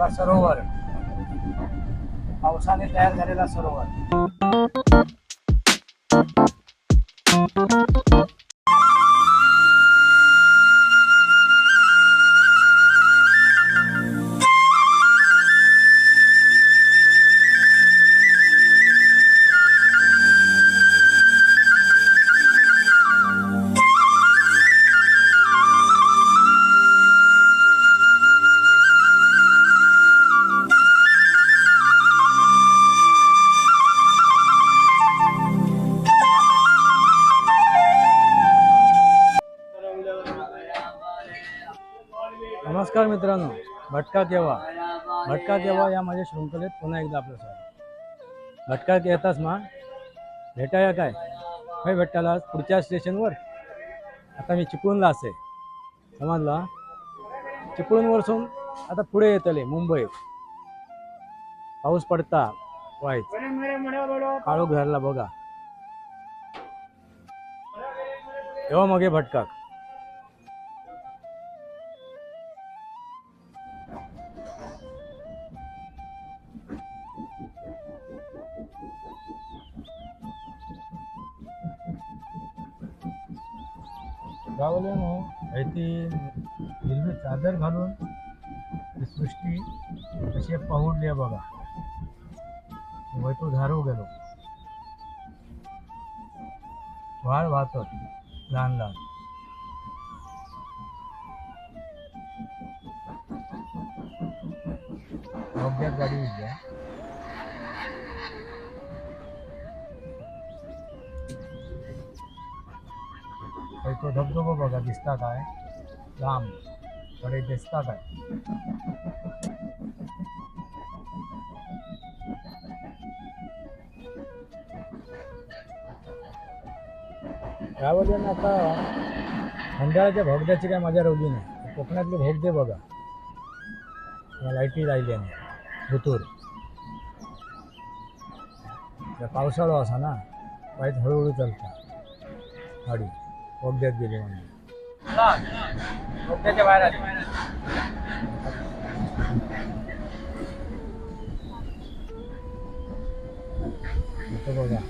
बघा सरोवर, पावसाने तयार झालेला सरोवर. नमस्कार मित्रांनो, भटका केव्हा या माझ्या शृंखलेत पुन्हा एकदा आपलं स्वागत. भटका येताच मा भेटाया काय काही भेटायला पुढच्या स्टेशनवर. आता मी चिपळूणला असे समजला. चिपळूणवरसून आता पुढे येतले मुंबई. पाऊस पडता वाईच काळोख घरला बघा. तेव्हा मग भटका गावले ती हिरवी चादर घालून सृष्टी कशी पाहुडली बघा. वैतो झारू गेलो वाळ वाहतो लहान लहान. अवघ्यात गाडी उद्या तो धबधबा बघा दिसता काय लांब कडे दिसता काय. यावरून आता खंडाळ्याच्या भोगद्याची काय मजा रवली नाही. कोकणातले भोगदे बघा लाईटी राहिल्याने ऋतूर. पावसाळा असा ना वाईट हळूहळू चालता गाडी. बोगद्यात गेली म्हणजे बोगद्याच्या बाहेर आली. इथं बघा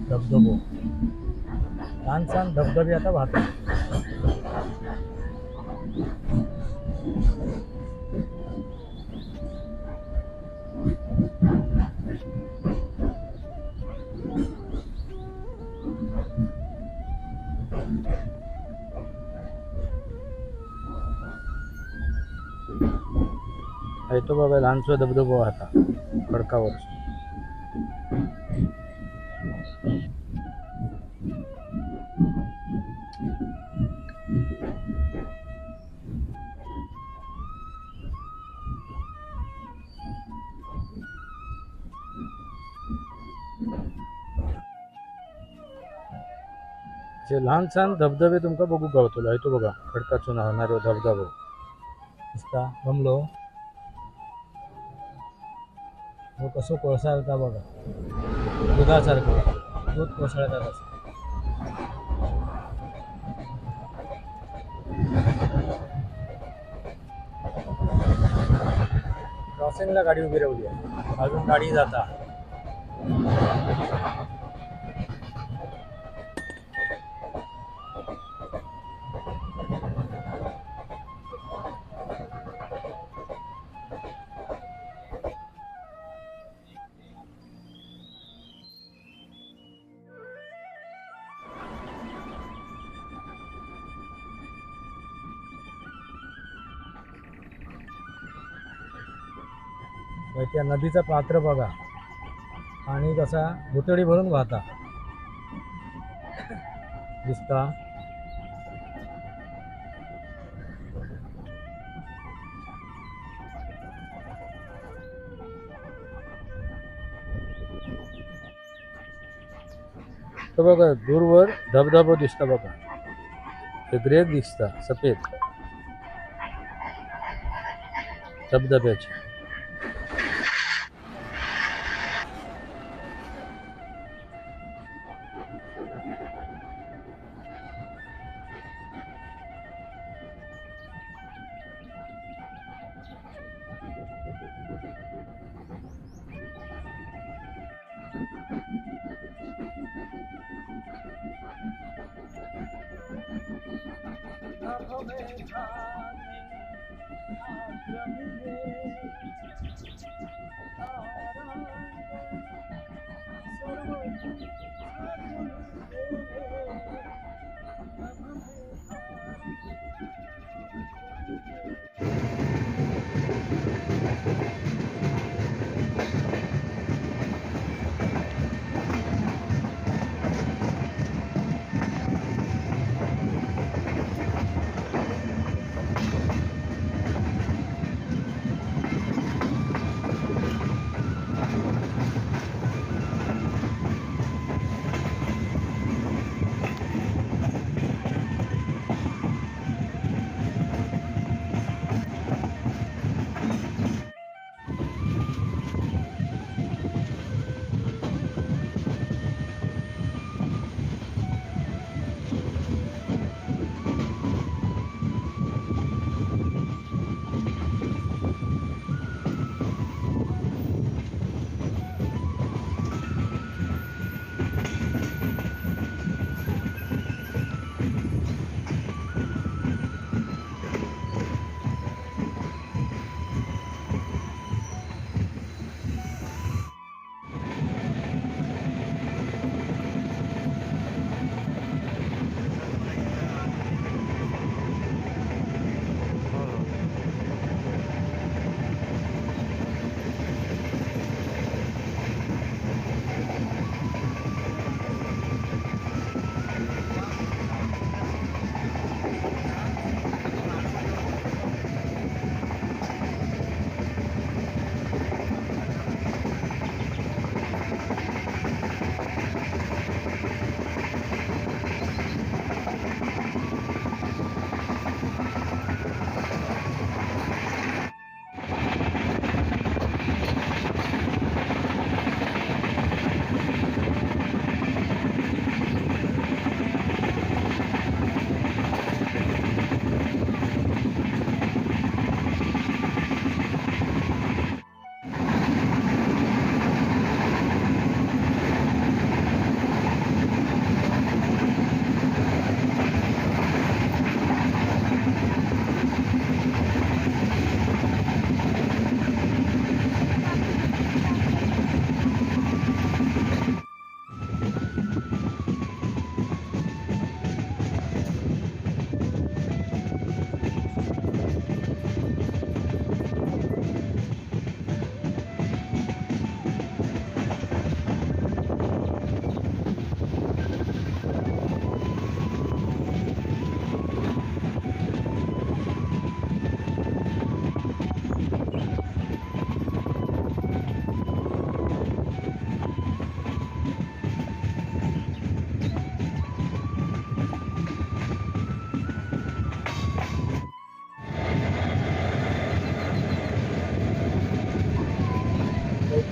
धबधबो छान छान धबधबे आता वाहतात. तो बघा लहानसा धबधबा आता खडकावर. जे लहान छान धबधबे तुमका बघू गावतो. तो बघा खडकाचून होणारो धबधबो दिसता गमलो. तो कसं कोळसाळता बघा दुधासारखं दूध कोसळतात असं. क्रॉसिंगला गाडी उभी राहिली आहे. अजून गाडी जाता. त्या नदीचा पात्र बघा आणि कसा भुतडी भरून वाहता दिसता. तो बघा दूरवर धबधबा दिसता बघा. ते ग्रेक दिसता सफेद धबधब्याचे.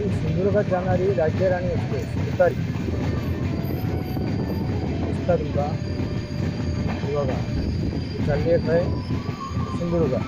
सिंधुदुर्गात जाणारी राज्यराणी एक्सप्रेस तुतारी दिसता तुमका ही बघा ती चालली आहे खंय सिंधुदुर्गा.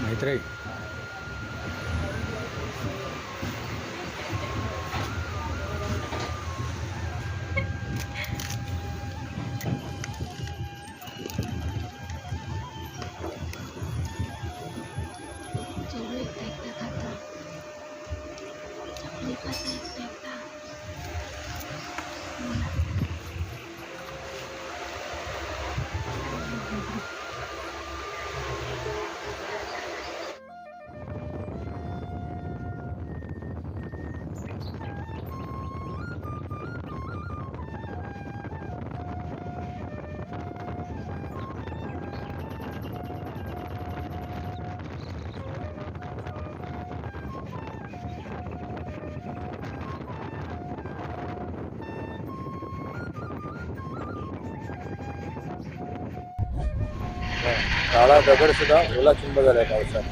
मैत्री काळा दगड सुद्धा ओला चिंब झालाय पावसात.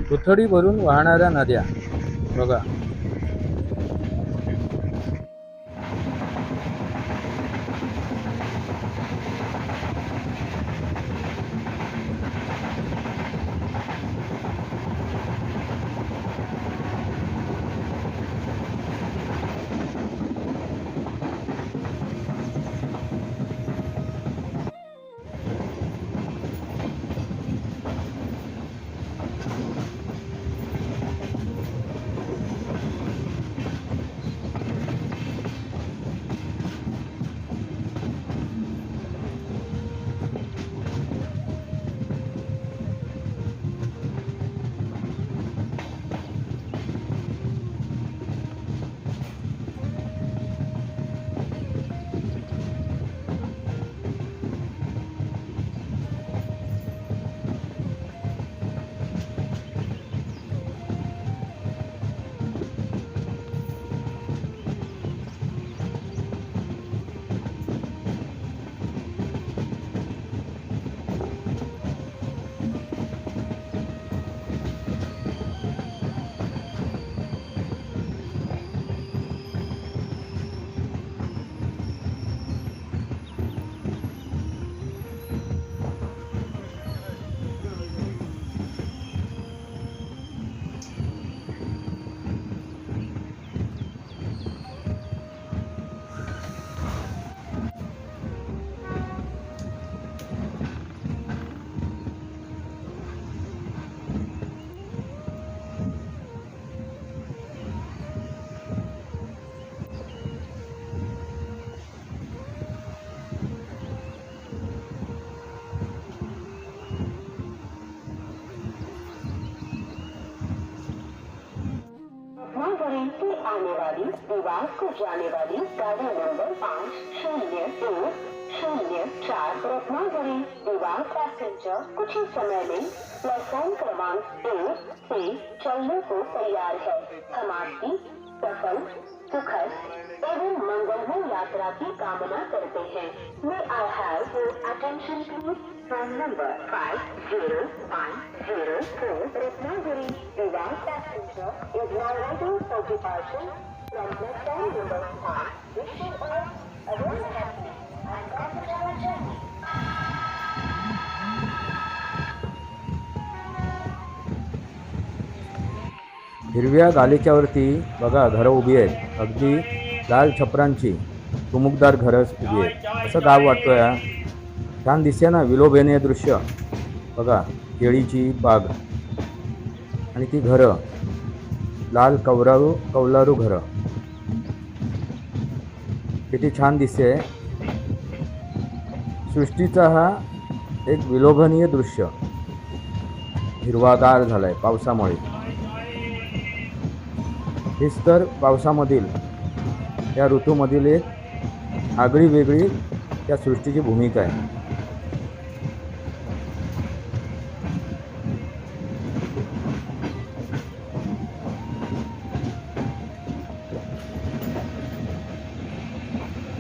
कोथळी भरून वाहणाऱ्या नद्या बघा. आने वाली निवास को जाने वाली गाड़ी नंबर 501004 रत्नागिरी निवास पैसेंजर कुछ ही समय में प्लेटफॉर्म क्रमांक 1 से चलने को तैयार है। हम आपकी सफल सुखद एवं मंगलमय यात्रा की कामना करते हैं। May I have your attention please? Train number 50104 Ratnagiri Vivad passenger is now ready for departure from platform number 5. Wish you all a very happy and comfortable journey. हिरव्या गालिच्यावरती बघा घरं उभी आहेत, अगदी लाल छपरांची चुमुकदार घरं उभी आहेत. असं गाव वाटतोय. छान दिसते ना विलोभनीय दृश्य. बघा केळीची बाग आणि ती घरं, लाल कौलारू घरं, किती छान दिसते. सृष्टीचा हा एक विलोभनीय दृश्य हिरवागार झालाय पावसामुळे. हेच तर पावसामधील या ऋतूमधील एक आगळी वेगळी त्या सृष्टीची भूमिका आहे.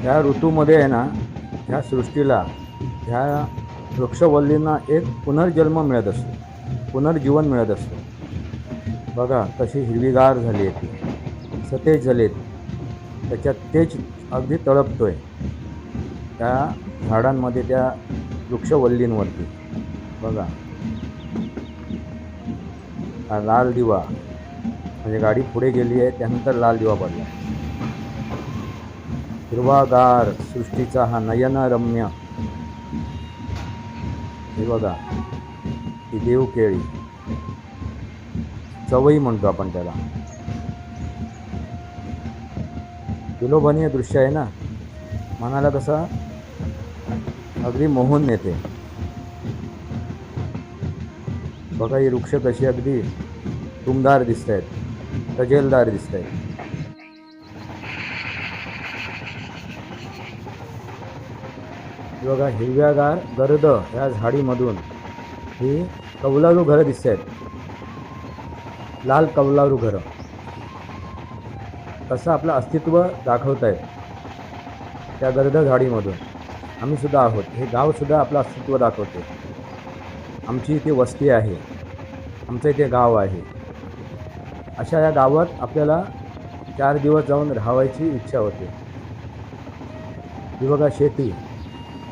ह्या ऋतूमध्ये आहे ना, ह्या सृष्टीला, ह्या वृक्षवल्लींना एक पुनर्जन्म मिळत असतो, पुनर्जीवन मिळत असतं. बघा कशी हिरवीगार झाली आहे ती, सतेज झालेत, त्याच्यात तेज अगदी तळपतोय त्या झाडांमध्ये, त्या वृक्षवल्लींवरती. बघा हा लाल दिवा, म्हणजे गाडी पुढे गेली आहे त्यानंतर लाल दिवा पडला. हिरवागार सृष्टीचा हा नयनरम्य, हे बघा ही देवकेळी, चवई म्हणतो आपण त्याला. विलोभनीय दृश्य आहे ना, मनाला कसा अगदी मोहून नेते. बघा ही वृक्ष कशी अगदी टुमदार दिसत आहेत, तजेलदार दिसत आहेत. बघा हिरव्यागार गर्द ह्या झाडीमधून ही कौलारू घरं दिसत आहेत, लाल कौलारू घरं. कसं आपलं अस्तित्व दाखवत आहेत त्या गर्द झाडीमधून. आम्ही सुद्धा आहोत, हे गावसुद्धा आपलं अस्तित्व दाखवते. आमची इथे वस्ती आहे, आमचं इथे गाव आहे. अशा या गावात आपल्याला 4 दिवस जाऊन राहायची इच्छा होते. ही बघा शेती,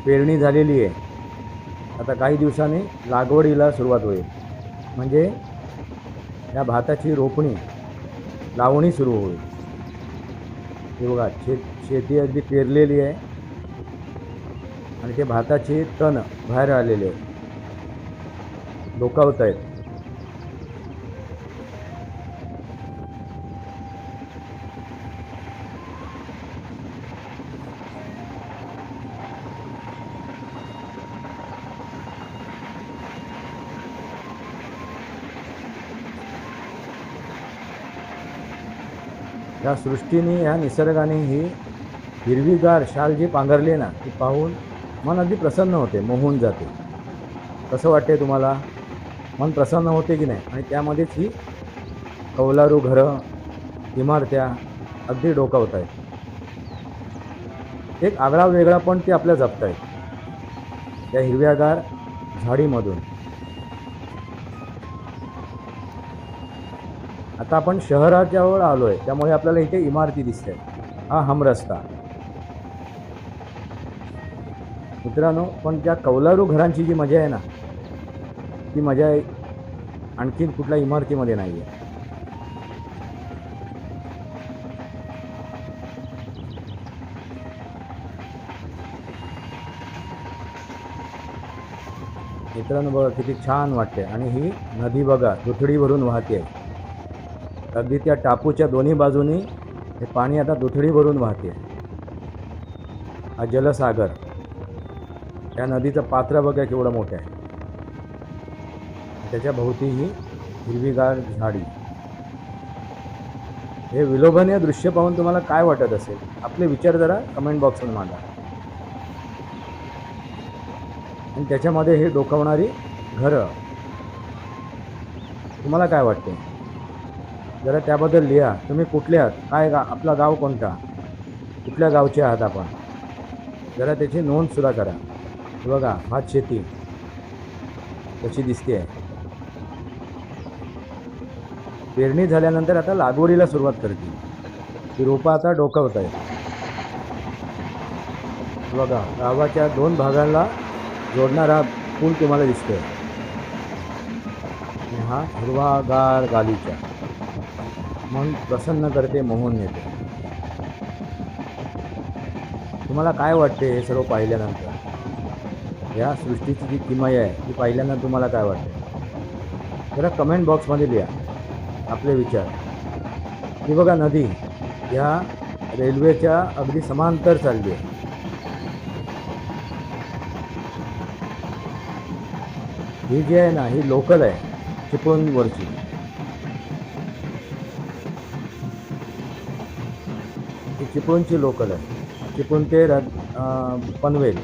पेरणी झालेली आहे. आता काही दिवसांनी लागवडीला सुरुवात होईल, म्हणजे या भाताची रोपणी, लावणी सुरू होईल. हे बघा शेती अगदी पेरलेली आहे आणि ते भाताचे तण बाहेर आलेले आहेत, डोकावत आहेत. या सृष्टीने, ह्या निसर्गाने ही हिरवीगार शाल जी पांघरली ना, ती पाहून मन अगदी प्रसन्न होते, मोहून जाते. कसं वाटते तुम्हाला? मन प्रसन्न होते की नाही? आणि त्यामध्येच ही कौलारू घरं, इमारत्या अगदी डोकावत आहेत. एक आगळा वेगळा पण ते आपल्या जपत आहेत त्या हिरव्यागार झाडीमधून. आता आपण शहराच्यावर आलो आहे, त्यामुळे आपल्याला इथे इमारती दिसत आहेत. हा हमरस्ता. मित्रांनो, पण त्या कौलारू घरांची जी मजा आहे ना, ती मजा आणखीन कुठल्या इमारतीमध्ये नाही आहे. मित्रांनो बघा किती छान वाटते. आणि ही नदी बघा दुथडी भरून वाहते आहे. अगदी त्या टापूच्या दोन्ही बाजूनी हे पाणी आता दुथडी भरून वाहते. हा जलसागर, त्या नदीचं पात्र बघा केवढं मोठं आहे. त्याच्या भोवती ही हिरवीगार झाडी. हे विलोभनीय दृश्य पाहून तुम्हाला काय वाटत असेल? आपले विचार जरा कमेंट बॉक्समध्ये मांडा. आणि त्याच्यामध्ये हे डोकावणारी घरं, तुम्हाला काय वाटते? जरा त्याबद्दल लिहा. तुम्ही कुठले आहात, काय आपला गाव कोणता, कुठल्या गावचे आहात आपण, जरा त्याची नोंदसुद्धा करा. बघा भात शेती कशी दिसते आहे. पेरणी झाल्यानंतर आता लागवडीला सुरुवात करते. ती रोपं आता डोकावत आहेत. बघा गावाच्या 2 भागांना जोडणारा पूल तुम्हाला दिसतोय. आणि हा हिरवागार गालीचा मन प्रसन्न करते, मोहून येते. तुम्हाला काय वाटते हे सर्व पाहिल्यानंतर? या सृष्टीची जी किमया आहे ती पाहिल्यानंतर तुम्हाला काय वाटते? जरा कमेंट बॉक्समध्ये लिहा आपले विचार. ही बघा नदी ह्या रेल्वेच्या अगदी समांतर चालली आहे. ही जी आहे ना ही लोकल आहे चिपळूणवरची. ही चिपळूणची लोकल आहे, चिपळूण ते पनवेल.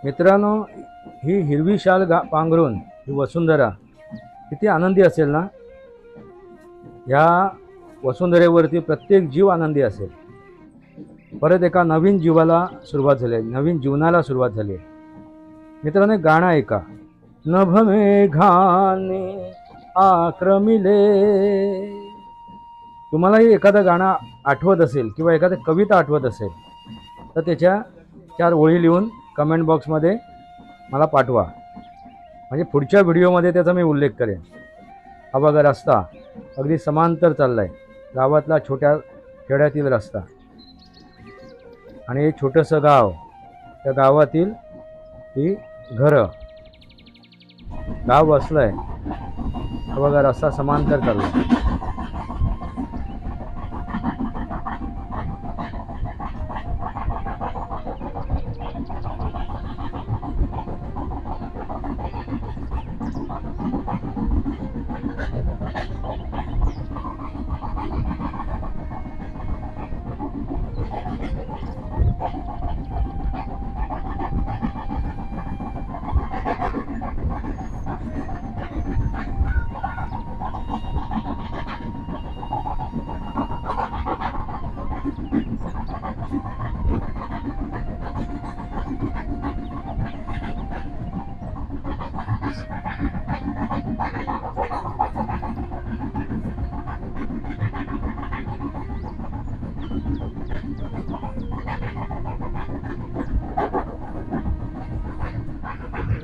मित्रांनो, ही हिरवी शाल पांघरून ही वसुंधरा किती आनंदी असेल ना. ह्या वसुंधरेवरती प्रत्येक जीव आनंदी असेल. परत एका नवीन जीवाला सुरुवात झाली आहे, नवीन जीवनाला सुरुवात झाली आहे. मित्रांनो, गाणं ऐका. नभमेघाने आक्रमिले. तुम्हालाही एखादं गाणं आठवत असेल किंवा एखादी कविता आठवत असेल तर त्याच्या 4 ओळी लिहून कमेंट बॉक्समध्ये मला पाठवा, म्हणजे पुढच्या व्हिडिओमध्ये त्याचा मी उल्लेख करेन. हा बघा रस्ता अगदी समांतर चालला आहे, गावातला छोट्या खेड्यातील रस्ता. आणि एक छोटंसं गाव, त्या गावातील ही घरं. गाव वसलं आहे. हा बघा रस्ता समांतर चालला आहे.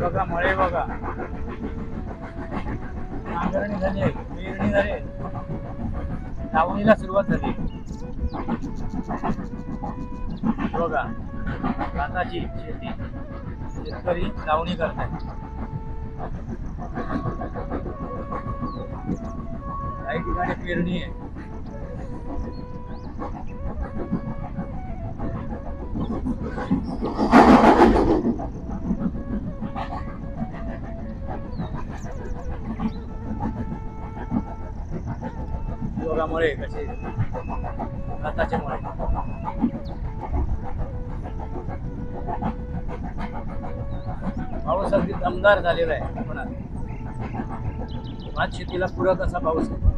बघा मळे, बघा नांगरणी झाली, पेरणी झाली, लावणीला सुरुवात झाली. बघा भाताची शेती, शेतकरी लावणी करतायत. काही ठिकाणी पेरणी आहे. बघा मळे कसे, भाताचे मळे. पाऊस अगदी दमदार झालेला आहे कोकणात. भात शेतीला पूरक असा पाऊस आहे.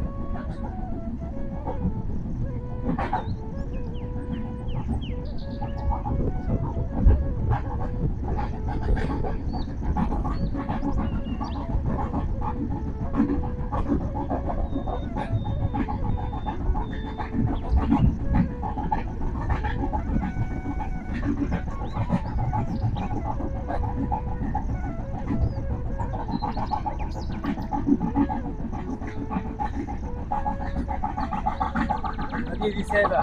पाहिजे दिसायला.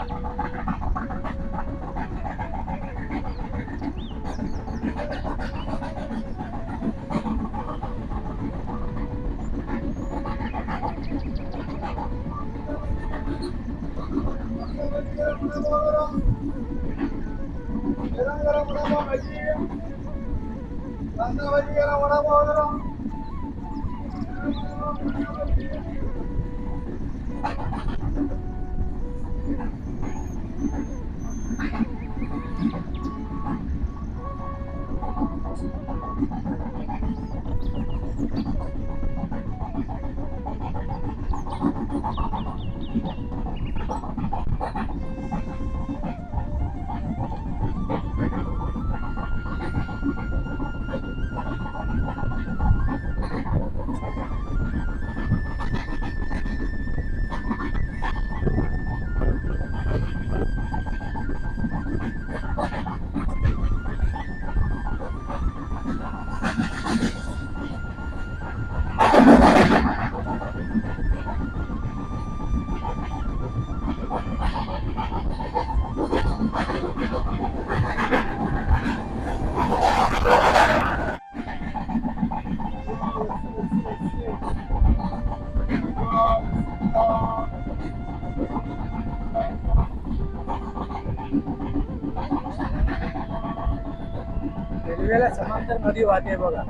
रेल्वेला समांतर नदी वाहते बघा.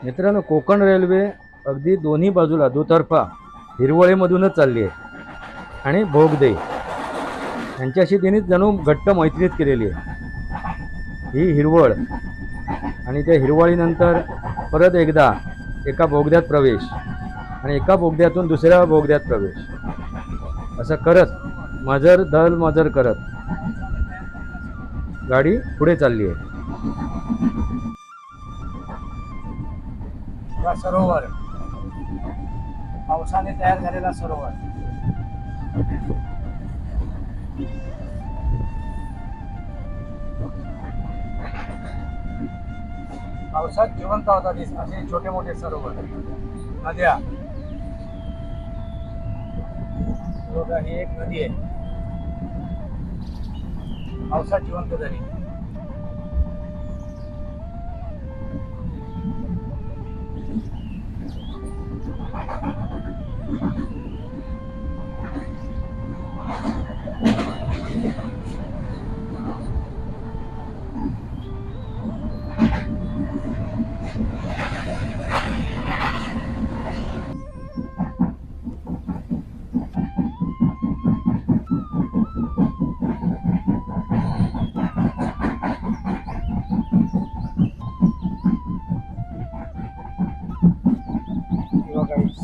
मित्रांनो, कोकण रेल्वे अगदी दोन्ही बाजूला दुतर्फा हिरवळीमधूनच चालली आहे आणि भोगदे यांच्याशी त्यांनी जणू घट्ट मैत्रीत केलेली आहे. ही हिरवळ आणि त्या हिरवळीनंतर परत एकदा एका बोगद्यात प्रवेश आणि एका बोगद्यातून दुसऱ्या बोगद्यात प्रवेश असं करत मजर दल मजर करत गाडी पुढे चालली आहे. सरोवर, पावसाने तयार झालेला सरोवर. पावसात जिवंत होतात असे छोटे मोठे सरोवर, नद्या. बघा, ही एक नदी आहे, पावसात जिवंत झाली.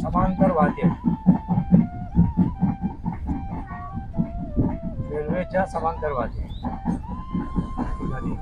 समांतर वाहते, रेल्वेच्या समांतर वाहते नदी.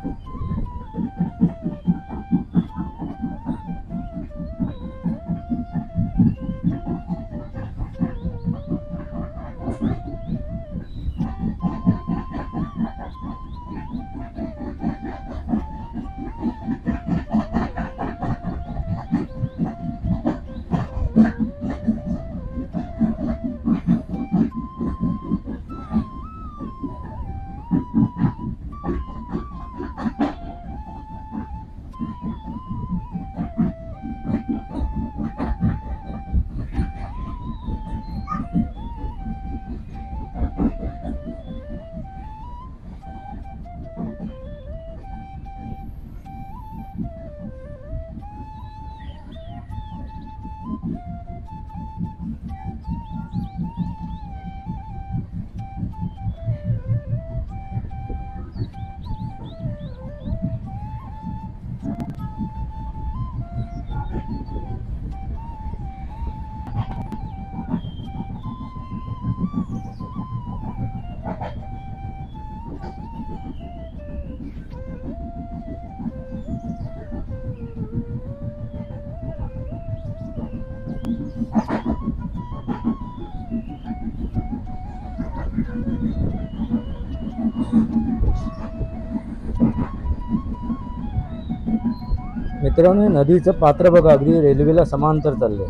मित्रांनो, हे नदीचं पात्र बघा, अगदी रेल्वेला समांतर चाललंय.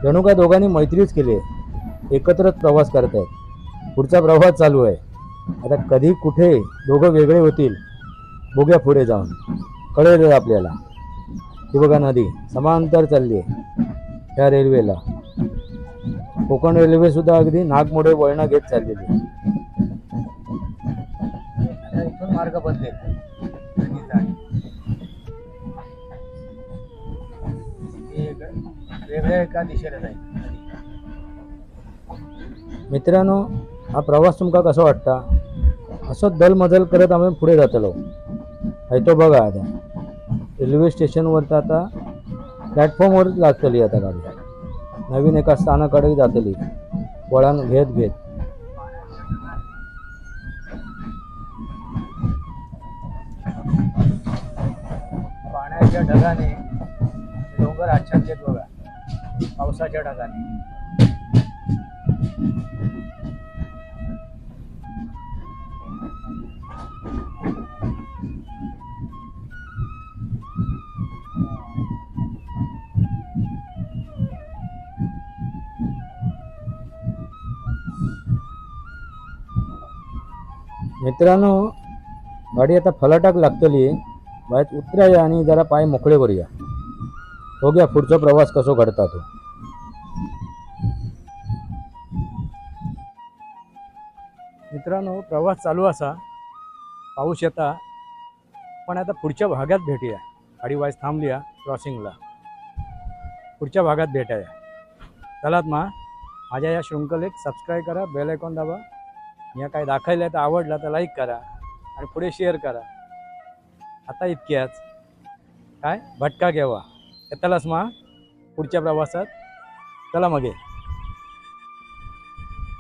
जणू काय दोघांनी मैत्रीच केली, एकत्रच प्रवास करतायत. पुढचा प्रवास चालू आहे. आता कधी कुठे दोघं वेगळे होतील बघूया, पुढे जाऊन कळेल आपल्याला. ही बघा नदी समांतर चालली आहे ह्या रेल्वेला. कोकण रेल्वे सुद्धा अगदी नागमोडे वळणं घेत चाललेली आहे. आता इथून मार्ग बदलेल नदीचा. वेगळ्या एका दिशेला जाईल नदी. मित्रांनो, हा प्रवास तुमका कसा वाटता? असं दलमजल करत आम्ही पुढे जातलो आहे. तो बघा, आता रेल्वे स्टेशनवर आता प्लॅटफॉर्मवर लागतली आता गाडी. नवीन एका स्थानाकडे जातली वळण घेत घेत. पाण्याच्या ढगाने डोंगर आच्छादित बघा, पावसाच्या ढगाने. मित्रांनो, गाडी आता फलाटाक लागतली. बाहेर उतराया आणि जरा पाय मोकळे करूया. बघूया पुढचा प्रवास कसो घडता तो. मित्रांनो, प्रवास चालू असा, पाऊस येता, पण आता पुढच्या भागात भेटूया. गाडी वाईज थांबली क्रॉसिंगला. पुढच्या भागात भेटाया. चलात माझ्या या शृंखलेक सबस्क्राईब करा, बेल आयकॉन दाबा. या काय दाखवलं तर आवडला तर लाईक करा आणि पुढे शेअर करा. आता इतक्याच काय भटका केव्हा येतालाच पुढच्या प्रवासात. चला मग.